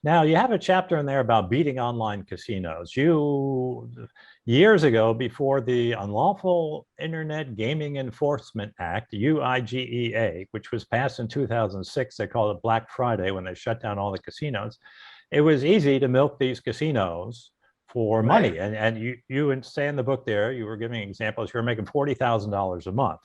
Now, you have a chapter in there about beating online casinos. Years ago, before the Unlawful Internet Gaming Enforcement Act, UIGEA, which was passed in 2006, they called it Black Friday when they shut down all the casinos. It was easy to milk these casinos for money. Right. And you say in the book there, you were giving examples, you're making $40,000 a month.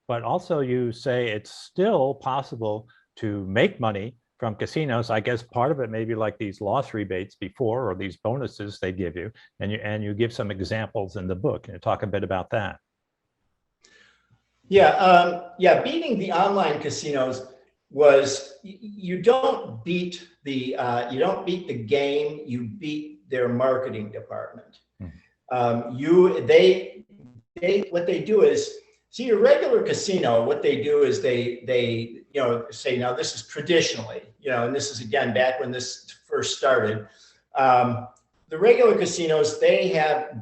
But also you say it's still possible to make money from casinos. I guess part of it may be like these loss rebates before, or these bonuses they give you, and you give some examples in the book. Can you talk a bit about that? Yeah, beating the online casinos was you don't beat the game, you beat their marketing department. They what they do is, see, your regular casino, what they do is they say, now this is traditionally, and this is again back when this first started. The regular casinos, they have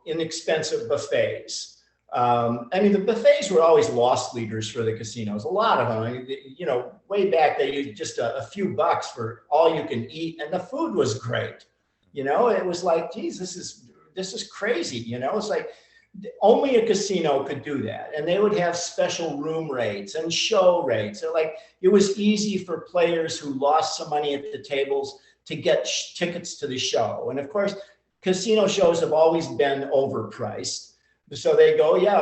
inexpensive buffets. I mean, the buffets were always loss leaders for the casinos. A lot of them, I mean, way back, they used just a few bucks for all you can eat, and the food was great. It was like, geez, this is crazy. It's like only a casino could do that, and they would have special room rates and show rates. So like, it was easy for players who lost some money at the tables to get tickets to the show. And of course, casino shows have always been overpriced. So they go, yeah,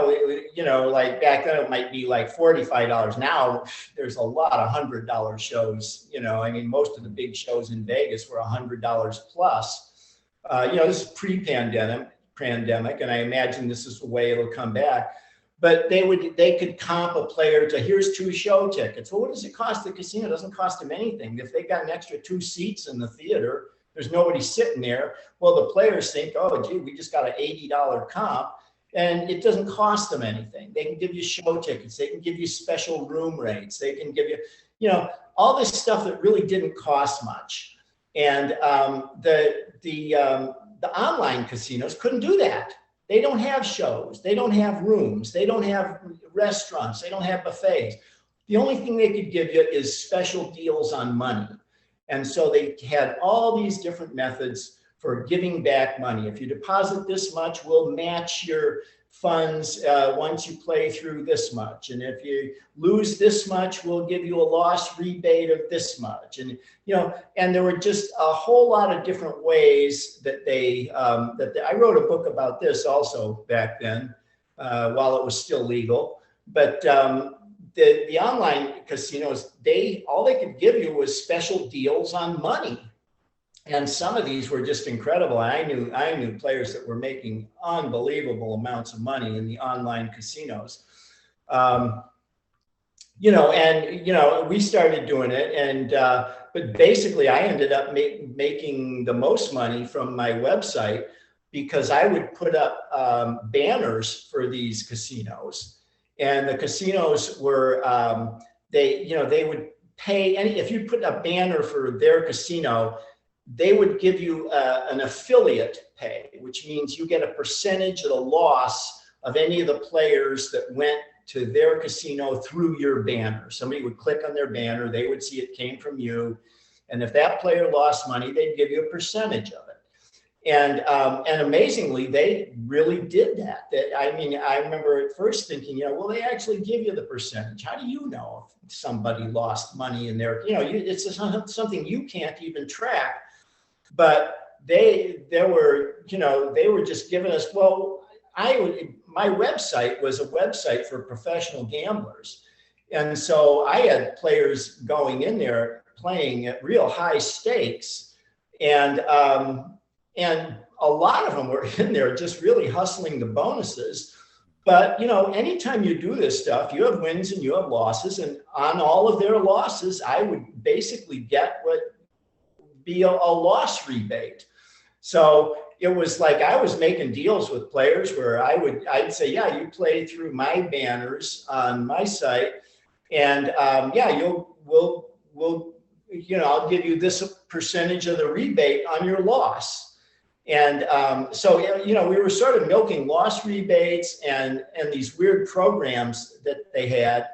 like back then it might be like $45. Now there's a lot of $100 shows. I mean, most of the big shows in Vegas were $100 plus. This is pre-pandemic, and I imagine this is the way it'll come back. But they could comp a player to, here's 2 show tickets. Well, what does it cost the casino? It doesn't cost them anything. If they got an extra 2 seats in the theater, there's nobody sitting there. Well, the players think, oh, gee, we just got an $80 comp. And it doesn't cost them anything. They can give you show tickets. They can give you special room rates. They can give you, all this stuff that really didn't cost much. And the online casinos couldn't do that. They don't have shows. They don't have rooms. They don't have restaurants. They don't have buffets. The only thing they could give you is special deals on money. And so they had all these different methods for giving back money. If you deposit this much, we'll match your funds once you play through this much. And if you lose this much, we'll give you a loss rebate of this much. And, and there were just a whole lot of different ways that I wrote a book about this also back then, while it was still legal. But the online casinos, all they could give you was special deals on money. And some of these were just incredible. I knew players that were making unbelievable amounts of money in the online casinos. We started doing it, but basically I ended up making the most money from my website, because I would put up banners for these casinos, and the casinos were they would pay if you put a banner for their casino, they would give you an affiliate pay, which means you get a percentage of the loss of any of the players that went to their casino through your banner. Somebody would click on their banner, they would see it came from you. And if that player lost money, they'd give you a percentage of it. And amazingly, they really did that. I mean, I remember at first thinking, well, they actually give you the percentage. How do you know if somebody lost money in their, it's something you can't even track. But they were just giving us, my website was a website for professional gamblers. And so I had players going in there playing at real high stakes. And a lot of them were in there just really hustling the bonuses. But, anytime you do this stuff, you have wins and you have losses. And on all of their losses, I would basically get what be a loss rebate. So it was like I was making deals with players where I'd say, yeah, you play through my banners on my site, and I'll give you this percentage of the rebate on your loss. And we were sort of milking loss rebates and these weird programs that they had.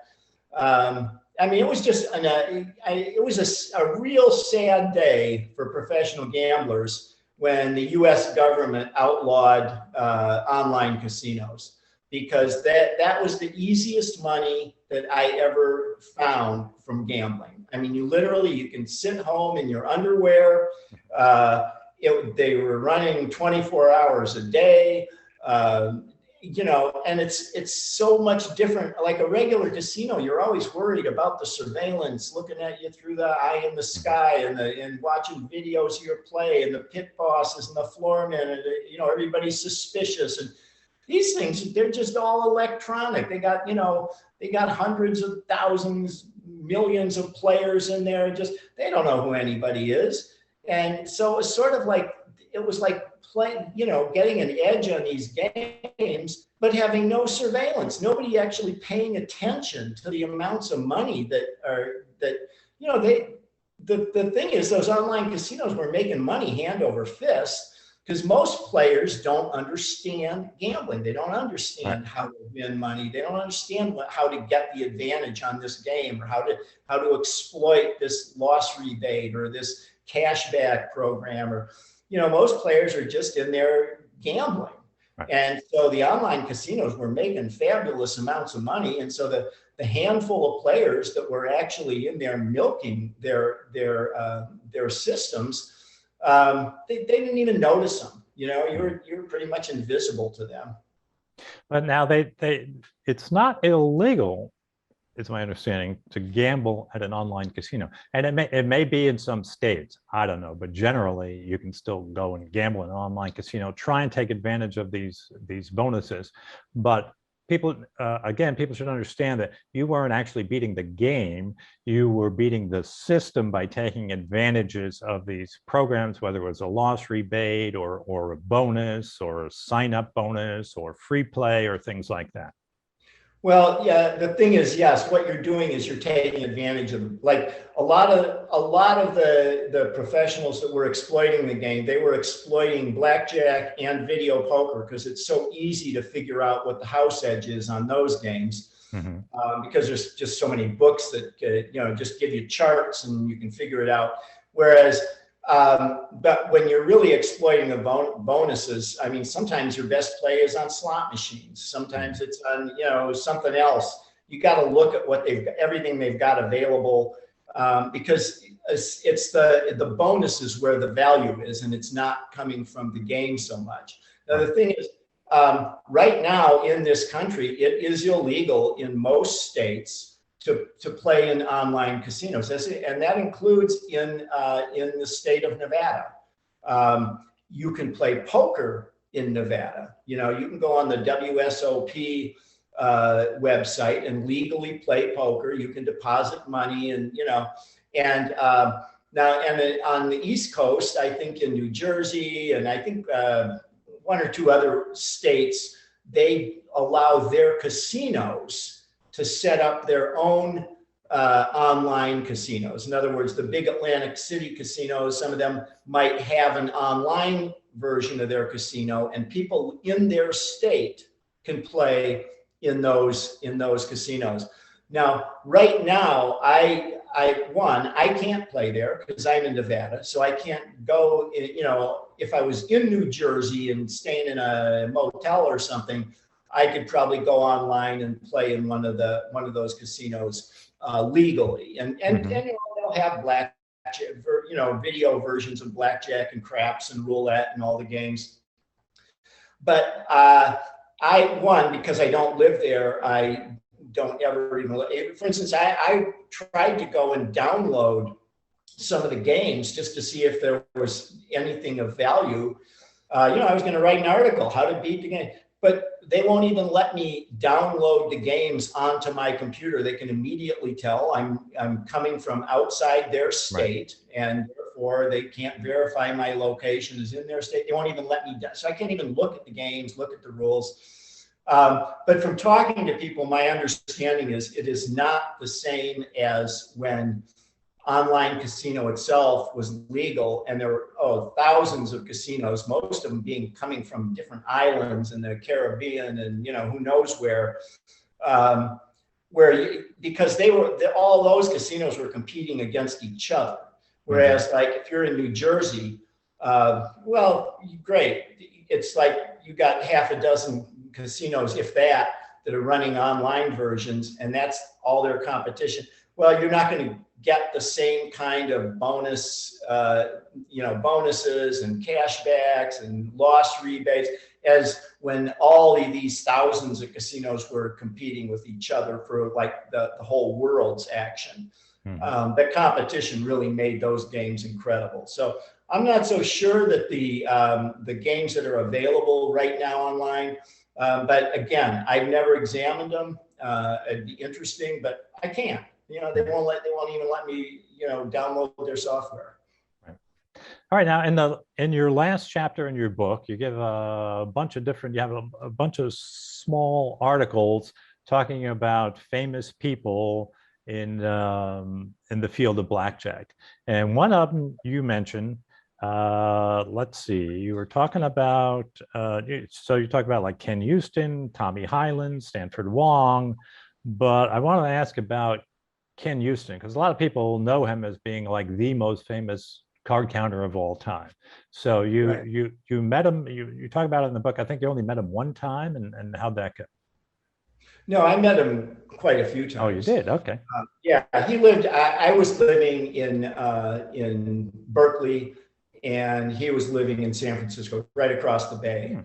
I mean, it was just it was a real sad day for professional gamblers when the U.S. government outlawed online casinos, because that was the easiest money that I ever found from gambling. I mean, you can sit home in your underwear. They were running 24 hours a day. And it's so much different. Like a regular casino, you're always worried about the surveillance looking at you through the eye in the sky, and watching videos of your play, and the pit bosses and the floormen, and everybody's suspicious. And these things, they're just all electronic. They got hundreds of thousands, millions of players in there. They don't know who anybody is. And so it's sort of like, it was like playing, getting an edge on these games, but having no surveillance, nobody actually paying attention to the amounts of money the thing is, those online casinos were making money hand over fist, because most players don't understand gambling. They don't understand how to win money. They don't understand how to get the advantage on this game, or how to exploit this loss rebate or this cashback program, or most players are just in there gambling. Right. And so the online casinos were making fabulous amounts of money. And so the handful of players that were actually in there milking their systems, they didn't even notice them. You're pretty much invisible to them. But now it's not illegal, is my understanding, to gamble at an online casino. And it may be in some states, I don't know, but generally you can still go and gamble in an online casino, try and take advantage of these bonuses. But people should understand that you weren't actually beating the game, you were beating the system by taking advantages of these programs, whether it was a loss rebate or a bonus or a sign-up bonus or free play or things like that. Well, yeah, the thing is, yes, what you're doing is you're taking advantage of, like, a lot of the professionals that were exploiting the game. They were exploiting blackjack and video poker because it's so easy to figure out what the house edge is on those games. Mm-hmm. Because there's just so many books that just give you charts and you can figure it out. Whereas but when you're really exploiting the bonuses, I mean, sometimes your best play is on slot machines. Sometimes it's on, something else. You got to look at everything they've got available, because it's the bonuses where the value is, and it's not coming from the game so much. Now, the thing is, right now in this country, it is illegal in most states to play in online casinos, and that includes in the state of Nevada. You can play poker in Nevada. You can go on the WSOP website and legally play poker. You can deposit money, and now on the East Coast, I think in New Jersey, and I think one or two other states, they allow their casinos to set up their own online casinos. In other words, the big Atlantic City casinos, some of them might have an online version of their casino, and people in their state can play in those casinos. Now, right now, I can't play there because I'm in Nevada, so I can't go. If I was in New Jersey and staying in a motel or something, I could probably go online and play in one of those casinos legally, and they'll have blackjack, video versions of blackjack and craps and roulette and all the games. But because I don't live there, I don't ever even. For instance, I tried to go and download some of the games just to see if there was anything of value. I was going to write an article, how to beat the game. But they won't even let me download the games onto my computer. They can immediately tell I'm coming from outside their state, right, and therefore they can't verify my location is in their state. They won't even let me, so I can't even look at the games, look at the rules. But from talking to people, my understanding is it is not the same as when online casino itself was legal, and there were thousands of casinos, most of them coming from different islands in the Caribbean and who knows where because all those casinos were competing against each other. Whereas like if you're in New Jersey, well, great. It's like you got half a dozen casinos, if that are running online versions, and that's all their competition. Well, you're not going to get the same kind of bonus, bonuses and cashbacks and loss rebates as when all of these thousands of casinos were competing with each other for like the whole world's action. The competition really made those games incredible. So I'm not so sure that the games that are available right now online, but again, I've never examined them. It'd be interesting, but I can't. They won't even let me, download their software. Right. All right. Now, in your last chapter in your book, you give a bunch of different. You have a bunch of small articles talking about famous people in the field of blackjack, and one of them you mentioned. Let's see. You were talking about. So you talk about like Ken Uston, Tommy Highland, Stanford Wong, but I want to ask about Ken Uston, because a lot of people know him as being like the most famous card counter of all time. So you met him, you talk about it in the book. I think you only met him one time, and how'd that go? No, I met him quite a few times. Oh, you did? Okay. Yeah, he lived, I was living in Berkeley, and he was living in San Francisco, right across the bay.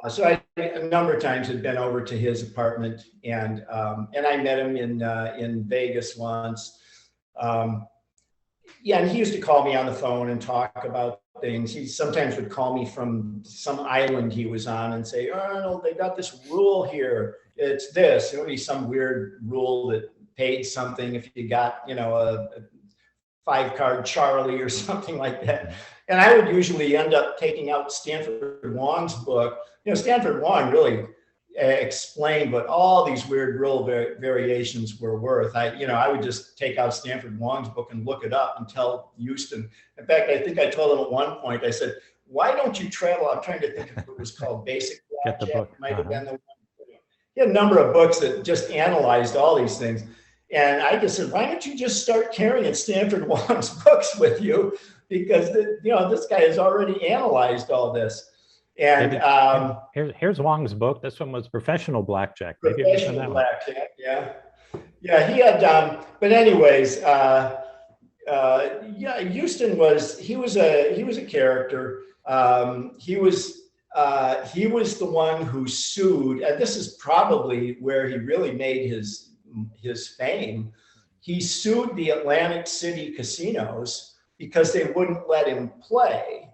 So I a number of times had been over to his apartment, and I met him in Vegas once. And he used to call me on the phone and talk about things. He sometimes would call me from some island he was on and say, "Arnold, they got this rule here. It's this." It would be some weird rule that paid something if you got, a 5-card Charlie or something like that. And I would usually end up taking out Stanford Wong's book. Stanford Wong really explained what all these weird rule variations were worth. I would just take out Stanford Wong's book and look it up and tell Uston. In fact, I think I told him at one point, I said, "Why don't you travel?" I'm trying to think if it was called Basic Blackjack. Get the book. Might have been the one. He had a number of books that just analyzed all these things. And I just said, "Why don't you just start carrying Stanford Wong's books with you? Because, this guy has already analyzed all this." And here's Wong's book. This one was Professional Blackjack. Professional Blackjack, yeah. Yeah, he had, but anyways, Uston was a character. He was the one who sued, and this is probably where he really made his fame. He sued the Atlantic City casinos because they wouldn't let him play.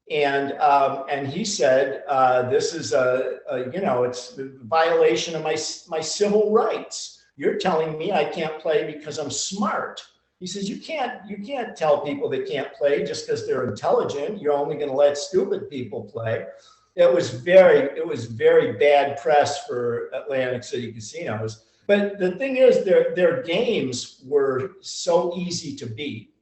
And he said, "This is it's a violation of my civil rights. You're telling me I can't play because I'm smart." He says, you can't tell people they can't play just because they're intelligent. You're only going to let stupid people play. It was very bad press for Atlantic City casinos. But the thing is, their games were so easy to beat.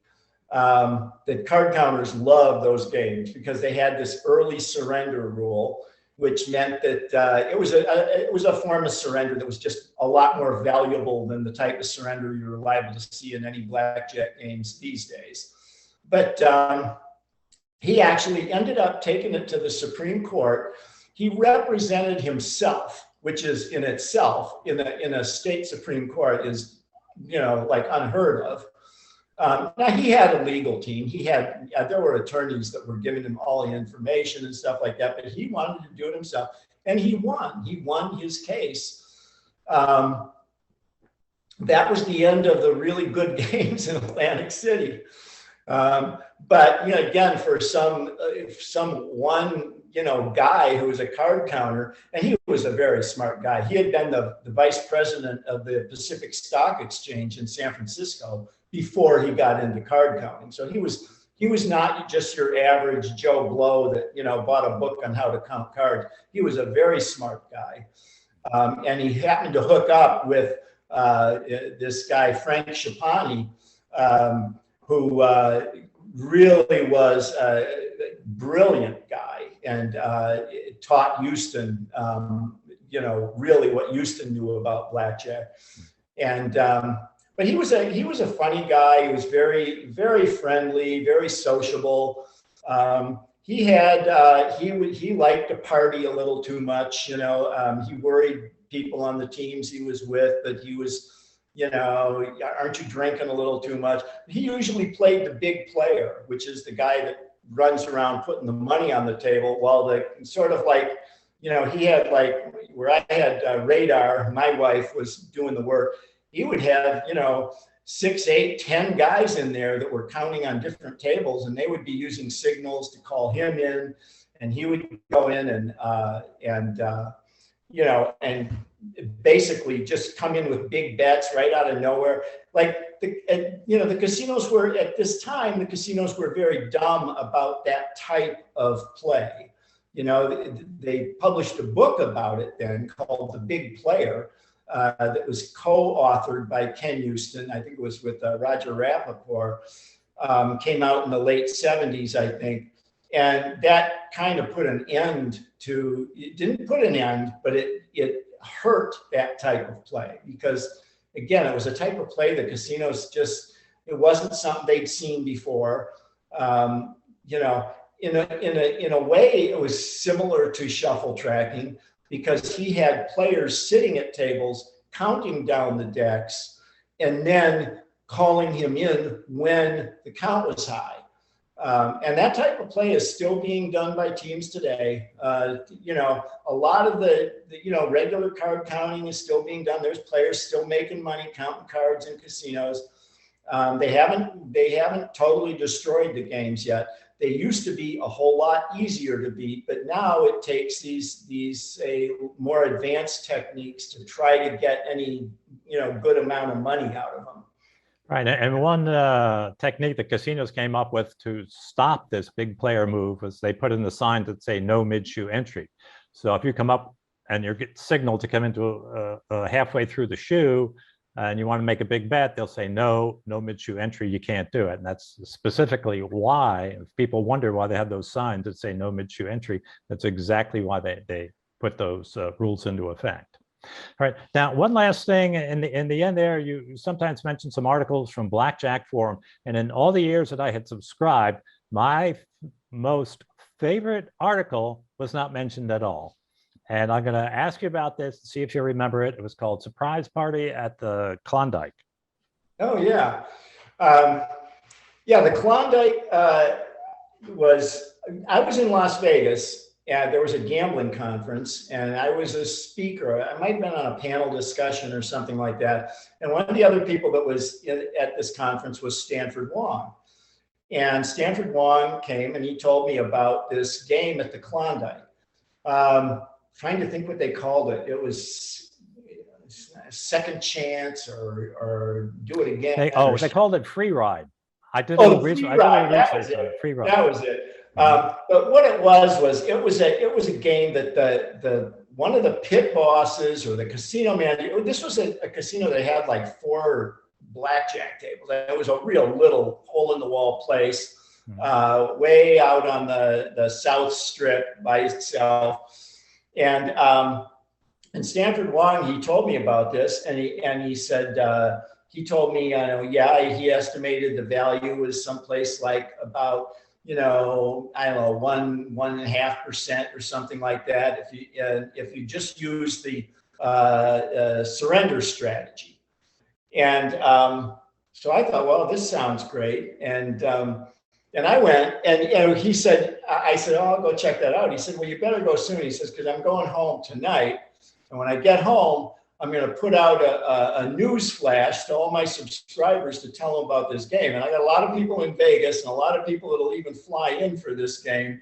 That card counters loved those games because they had this early surrender rule, which meant that it was a form of surrender that was just a lot more valuable than the type of surrender you're liable to see in any blackjack games these days. But he actually ended up taking it to the Supreme Court. He represented himself, which is in itself in a state Supreme Court is like unheard of. Now he had a legal team. There were attorneys that were giving him all the information and stuff like that, but he wanted to do it himself, and he won. He won his case. That was the end of the really good games in Atlantic City. But again, for some one guy who was a card counter, and he was a very smart guy. He had been the vice president of the Pacific Stock Exchange in San Francisco before he got into card counting. So he was not just your average Joe Blow that bought a book on how to count cards. He was a very smart guy, and he happened to hook up with this guy Frank Schipani, who really was a brilliant guy and taught Uston, really what Uston knew about blackjack. And but he was a funny guy. He was very, very friendly, very sociable. He liked to party a little too much. He worried people on the teams he was with, but he was, aren't you drinking a little too much? He usually played the big player, which is the guy that runs around putting the money on the table, while the sort of like, he had like where I had radar, my wife was doing the work. He would have, 6, 8, 10 guys in there that were counting on different tables, and they would be using signals to call him in, and he would go in and basically just come in with big bets right out of nowhere. Like the casinos were at this time, the casinos were very dumb about that type of play. They published a book about it then called The Big Player. That was co-authored by Ken Uston. I think it was with Roger Rappaport. Came out in the late 70s, I think. And that kind of put an end to, it didn't put an end, but it hurt that type of play. Because again, it was a type of play the casinos it wasn't something they'd seen before. In a way, it was similar to shuffle tracking, because he had players sitting at tables, counting down the decks, and then calling him in when the count was high. And that type of play is still being done by teams today. A lot of the regular card counting is still being done. There's players still making money counting cards in casinos. They haven't totally destroyed the games yet. They used to be a whole lot easier to beat, but now it takes these more advanced techniques to try to get any good amount of money out of them. Right, and one technique the casinos came up with to stop this big player move was they put in the sign that say no mid-shoe entry. So if you come up and you're signaled to come into halfway through the shoe, and you want to make a big bet, they'll say no mid-shoe entry, you can't do it. And that's specifically why, if people wonder why they have those signs that say no mid-shoe entry, that's exactly why they put those rules into effect. All right, now one last thing, in the end there, you sometimes mention some articles from Blackjack Forum, and in all the years that I had subscribed, my most favorite article was not mentioned at all. And I'm going to ask you about this to see if you remember it. It was called Surprise Party at the Klondike. Oh, yeah. The Klondike I was in Las Vegas, and there was a gambling conference, and I was a speaker. I might have been on a panel discussion or something like that. And one of the other people that was at this conference was Stanford Wong. And Stanford Wong came and he told me about this game at the Klondike. Trying to think what they called it. It was second chance or do it again. They called it free ride. I did free ride. That was it. Free ride. That was it. But what it was it was a game that the one of the pit bosses or the casino manager. This was a casino that had like 4 blackjack tables. It was a real little hole in the wall place, way out on the South Strip by itself. And Stanford Wong, he told me about this, and he said he told me, he estimated the value was someplace like about I don't know 1.5% or something like that if you just use the surrender strategy. And so I thought, well, this sounds great, and I went, and he said, I said, oh, I'll go check that out. He said, well, you better go soon. He says, because I'm going home tonight. And when I get home, I'm going to put out a news flash to all my subscribers to tell them about this game. And I got a lot of people in Vegas and a lot of people that'll even fly in for this game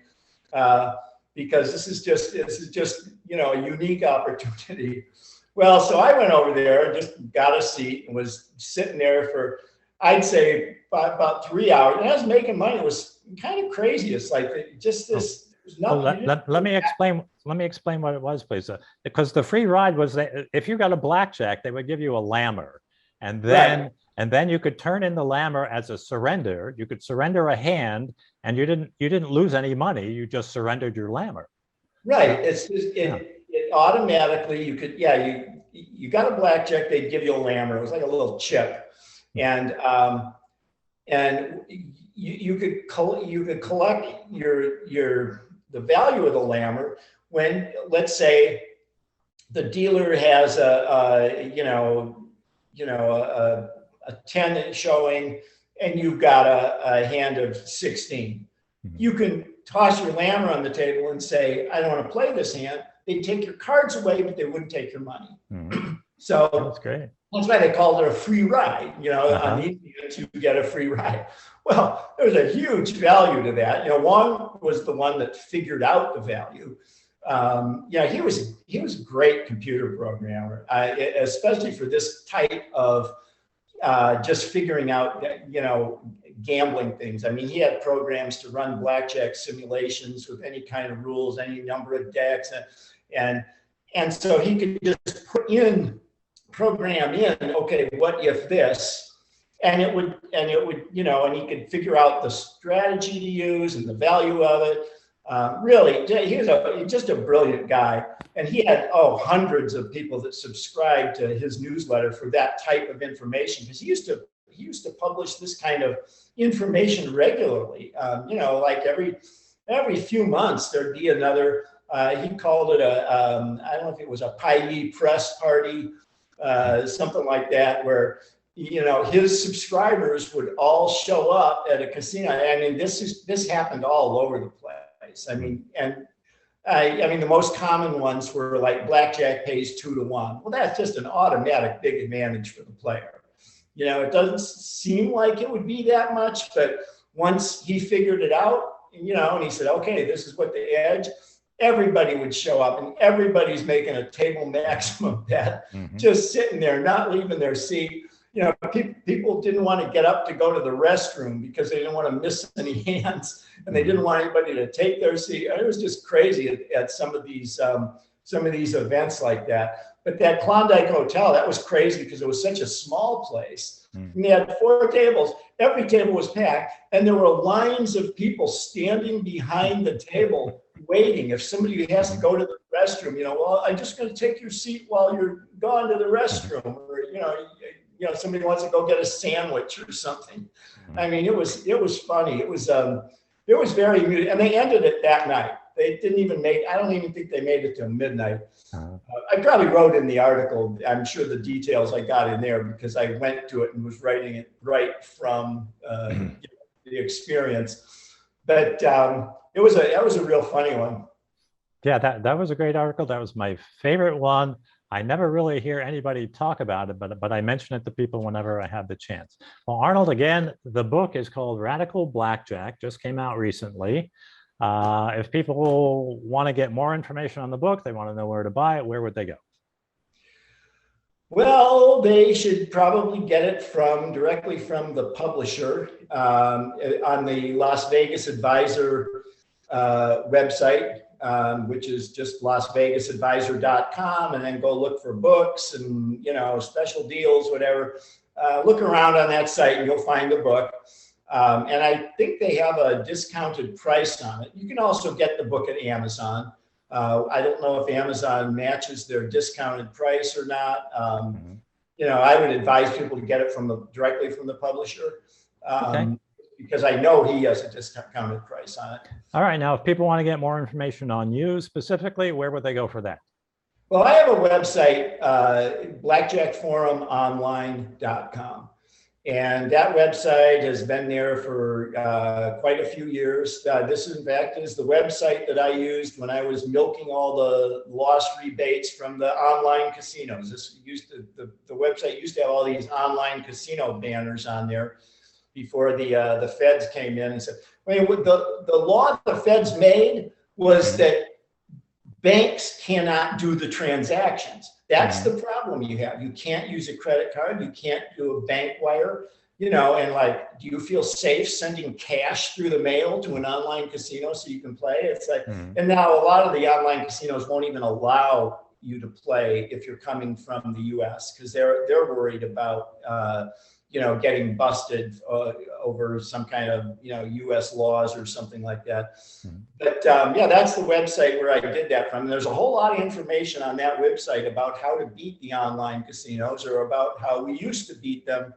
because this is just a unique opportunity. Well, so I went over there and just got a seat and was sitting there for, I'd say, about 3 hours, and I was making money. It was kind of crazy. It's like just this. Let me explain. Let me explain what it was, please. Because the free ride was that if you got a blackjack, they would give you a lammer, and then you could turn in the lammer as a surrender. You could surrender a hand, and you didn't lose any money. You just surrendered your lammer. Right. It automatically you could you got a blackjack, they'd give you a lammer. It was like a little chip, and you could collect the value of the lammer when, let's say, the dealer has a 10 showing, and you've got a hand of 16. You can toss your lammer on the table and say, I don't want to play this hand. They'd take your cards away, but they wouldn't take your money. So that's great. That's why they called it a free ride. On these hands, you get a free ride. Well, there's a huge value to that. Wong was the one that figured out the value. He was a great computer programmer, especially for this type of just figuring out, gambling things. I mean, he had programs to run blackjack simulations with any kind of rules, any number of decks, and so he could just program in, okay, what if this, and it would, and he could figure out the strategy to use and the value of it. Really, he was just a brilliant guy, and he had hundreds of people that subscribed to his newsletter for that type of information, because he used to publish this kind of information regularly. Like every few months there'd be another. He called it I don't know if it was a Paille press party, something like that, where his subscribers would all show up at a casino. I mean, this happened all over the place. I mean, the most common ones were like blackjack pays 2 to 1. Well, that's just an automatic big advantage for the player. It doesn't seem like it would be that much, but once he figured it out, and he said, okay, this is what the edge, everybody would show up, and everybody's making a table maximum bet, just sitting there, not leaving their seat. People didn't want to get up to go to the restroom because they didn't want to miss any hands, and they didn't want anybody to take their seat. It was just crazy at some of these events like that. But that Klondike Hotel, that was crazy because it was such a small place. And they had 4 tables. Every table was packed, and there were lines of people standing behind the table waiting. If somebody has to go to the restroom, well, I'm just going to take your seat while you're gone to the restroom, or somebody wants to go get a sandwich or something. I mean, it was funny. It was very amusing, and they ended it that night. They didn't even I don't even think they made it till midnight. I probably wrote in the article, I'm sure the details I got in there because I went to it and was writing it right from the experience. But that was a real funny one. Yeah, that was a great article. That was my favorite one. I never really hear anybody talk about it, but I mention it to people whenever I have the chance. Well, Arnold, again, the book is called Radical Blackjack, just came out recently. If people want to get more information on the book, they want to know where to buy it, where would they go? Well, they should probably get it directly from the publisher on the Las Vegas Advisor website, which is just lasvegasadvisor.com, and then go look for books and special deals, whatever. Look around on that site and you'll find the book. And I think they have a discounted price on it. You can also get the book at Amazon. I don't know if Amazon matches their discounted price or not. I would advise people to get it directly from the publisher, because I know he has a discounted price on it. All right. Now, if people want to get more information on you specifically, where would they go for that? Well, I have a website, blackjackforumonline.com. And that website has been there for quite a few years. This, in fact, is the website that I used when I was milking all the loss rebates from the online casinos. The website used to have all these online casino banners on there before the feds came in and said, I mean, the law the feds made was that banks cannot do the transactions. That's the problem you have. You can't use a credit card. You can't do a bank wire, and like, do you feel safe sending cash through the mail to an online casino so you can play? It's like, and now a lot of the online casinos won't even allow you to play if you're coming from the US, because they're worried about, getting busted over some kind of, US laws or something like that. But yeah, that's the website where I did that from. There's a whole lot of information on that website about how to beat the online casinos, or about how we used to beat them.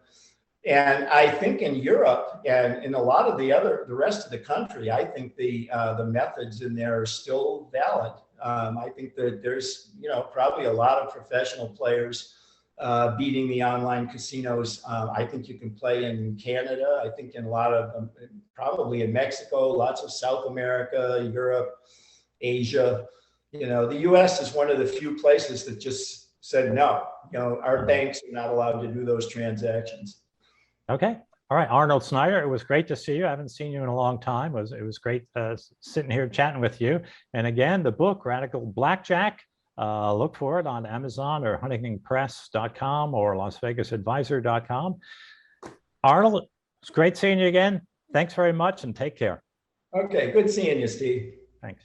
And I think in Europe and in a lot of the rest of the country, I think the methods in there are still valid. I think that there's, probably a lot of professional players beating the online casinos. I think you can play in Canada. I think in a lot of, probably in Mexico, lots of South America, Europe, Asia. The US is one of the few places that just said, no, our banks are not allowed to do those transactions. Okay. All right, Arnold Snyder, it was great to see you. I haven't seen you in a long time. It was great sitting here chatting with you. And again, the book, Radical Blackjack, look for it on Amazon or huntingtonpress.com or lasvegasadvisor.com. Arnold, it's great seeing you again. Thanks very much and take care. Okay, good seeing you, Steve. Thanks.